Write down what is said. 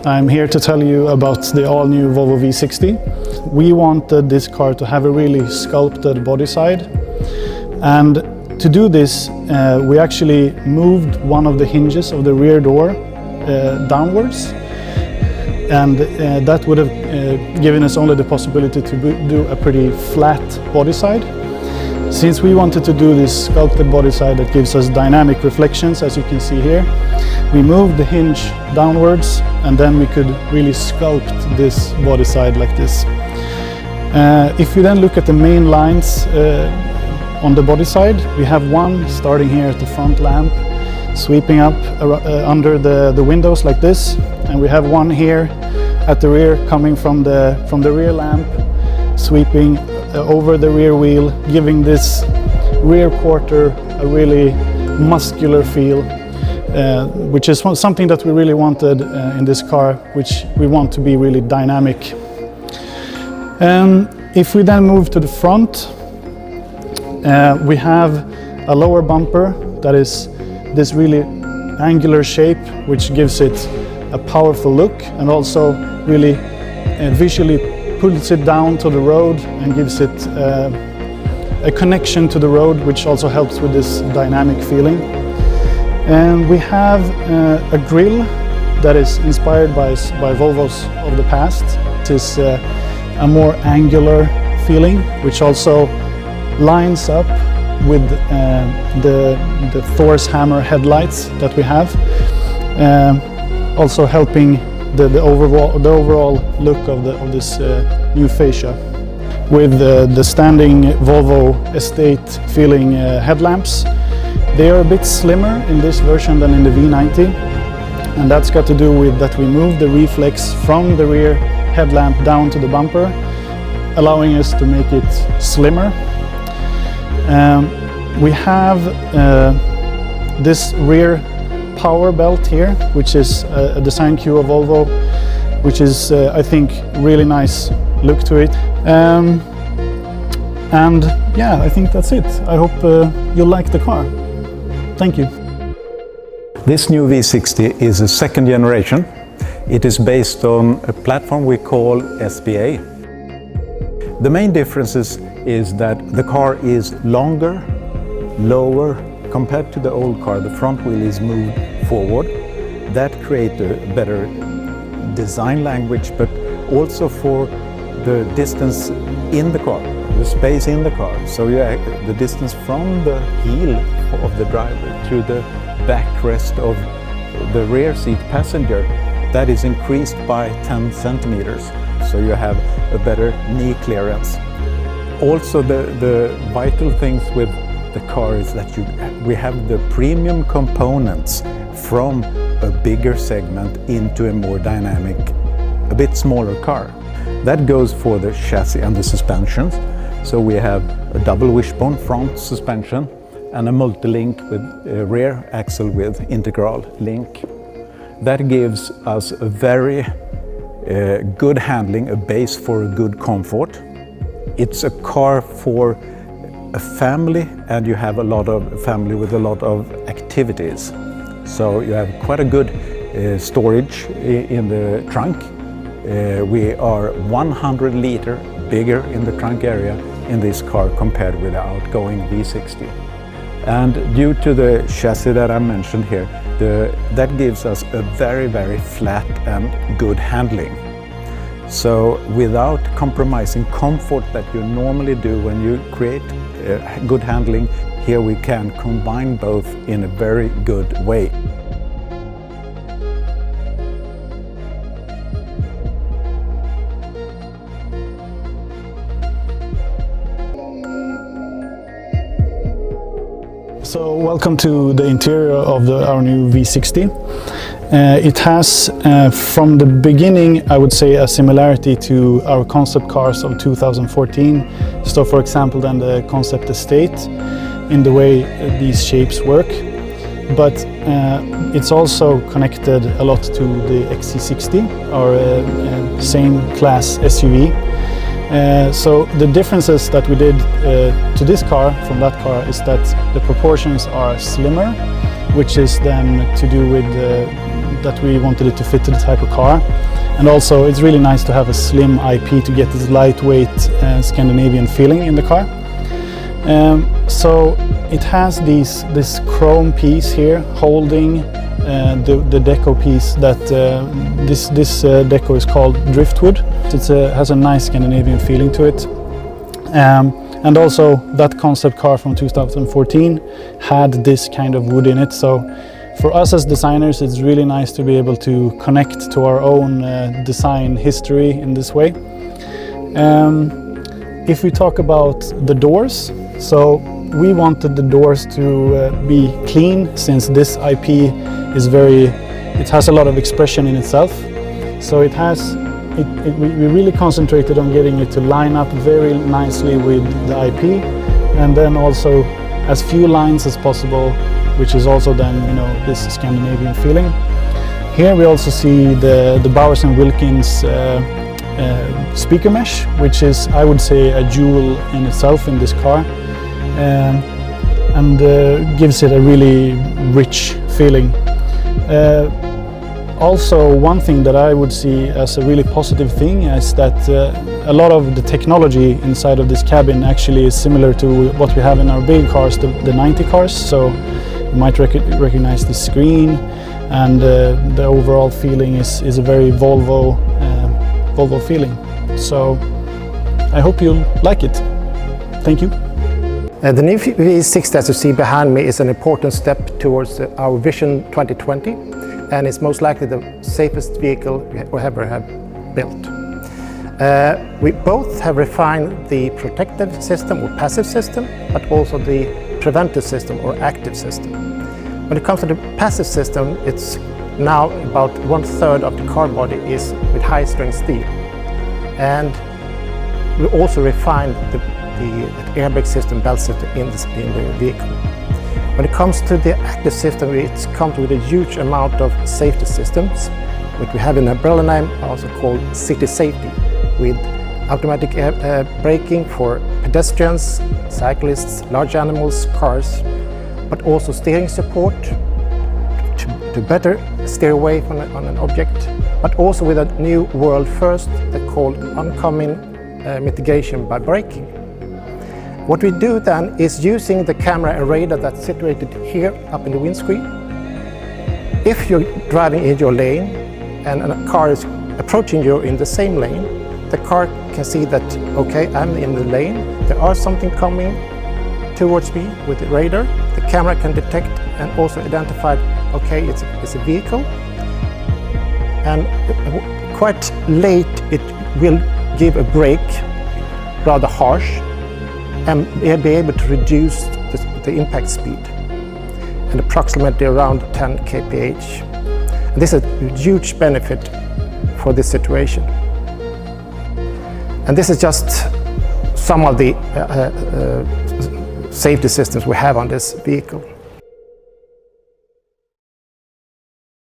I'm here to tell you about the all-new Volvo V60. We wanted this car to have a really sculpted body side, and to do this we actually moved one of the hinges of the rear door downwards, and that would have given us only the possibility to do a pretty flat body side. Since we wanted to do this sculpted body side that gives us dynamic reflections, as you can see here, we moved the hinge downwards, and then we could really sculpt this body side like this. If you then look at the main lines on the body side, we have one starting here at the front lamp, sweeping up under the windows like this, and we have one here at the rear coming from the rear lamp, sweeping over the rear wheel, giving this rear quarter a really muscular feel, which is something that we really wanted in this car, which we want to be really dynamic. If we then move to the front, we have a lower bumper that is this really angular shape, which gives it a powerful look, and also really visually pulls it down to the road and gives it a connection to the road, which also helps with this dynamic feeling. And we have a grille that is inspired by Volvos of the past. It is a more angular feeling, which also lines up with the Thor's hammer headlights that we have, also helping the overall look of this new fascia. With the standing Volvo estate feeling headlamps, they are a bit slimmer in this version than in the V90, and that's got to do with that we moved the reflex from the rear headlamp down to the bumper, allowing us to make it slimmer. We have this rear power belt here, which is a design cue of Volvo, which is I think really nice look to it. And yeah, I think that's it. I hope you'll like the car. Thank you. This new V60 is a second generation. It is based on a platform we call SPA. The main differences is that the car is longer, lower. Compared to the old car, the front wheel is moved forward. That creates a better design language, but also for the distance in the car, the space in the car. So the distance from the heel of the driver to the backrest of the rear seat passenger, that is increased by 10 centimeters. So you have a better knee clearance. Also the vital things with the car is that we have the premium components from a bigger segment into a more dynamic, a bit smaller car. That goes for the chassis and the suspensions. So we have a double wishbone front suspension and a multi-link with a rear axle with integral link. That gives us a very good handling, a base for a good comfort. It's a car for a family, and you have a lot of family with a lot of activities. So you have quite a good storage in the trunk. We are 100 liter bigger in the trunk area in this car compared with the outgoing V60. And due to the chassis that I mentioned here, that gives us a very, very flat and good handling. So without compromising comfort that you normally do when you create good handling, here we can combine both in a very good way. So welcome to the interior of our new V60. It has, from the beginning, I would say, a similarity to our concept cars of 2014. So for example, then the concept estate, in the way these shapes work. But it's also connected a lot to the XC60, our same class SUV. So the differences that we did to this car from that car is that the proportions are slimmer, which is then to do with that we wanted it to fit to the type of car. And also it's really nice to have a slim IP to get this lightweight Scandinavian feeling in the car. So it has this chrome piece here holding the deco piece that this deco is called driftwood. It has a nice Scandinavian feeling to it. And also that concept car from 2014 had this kind of wood in it. So for us as designers, it's really nice to be able to connect to our own design history in this way. If we talk about the doors, so we wanted the doors to be clean, since this IP is it has a lot of expression in itself. So we really concentrated on getting it to line up very nicely with the IP, and then also as few lines as possible, which is also then, this Scandinavian feeling. Here we also see the Bowers & Wilkins speaker mesh, which is, I would say, a jewel in itself in this car, and gives it a really rich feeling. Also, one thing that I would see as a really positive thing is that a lot of the technology inside of this cabin actually is similar to what we have in our big cars, the 90 cars. So you might recognize the screen, and the overall feeling is a very Volvo feeling. So I hope you'll like it. Thank you. The new V60, as you see behind me, is an important step towards our Vision 2020, and it's most likely the safest vehicle we ever have built. We both have refined the protective system or passive system, but also the preventive system or active system. When it comes to the passive system, it's now about 1/3 of the car body is with high-strength steel. And we also refined the airbag system, belt system in the vehicle. When it comes to the active system, it comes with a huge amount of safety systems, which we have an umbrella name also called City Safety, with automatic braking for pedestrians, cyclists, large animals, cars, but also steering support to better steer away from on an object, but also with a new world first that's called oncoming mitigation by braking. What we do then is using the camera and radar that's situated here up in the windscreen. If you're driving in your lane and a car is approaching you in the same lane, the car can see that, okay, I'm in the lane, there are something coming towards me with the radar. The camera can detect and also identify, okay, it's a vehicle. And quite late it will give a brake, rather harsh, and be able to reduce the impact speed, and approximately around 10 kph. And this is a huge benefit for this situation. And this is just some of the safety systems we have on this vehicle.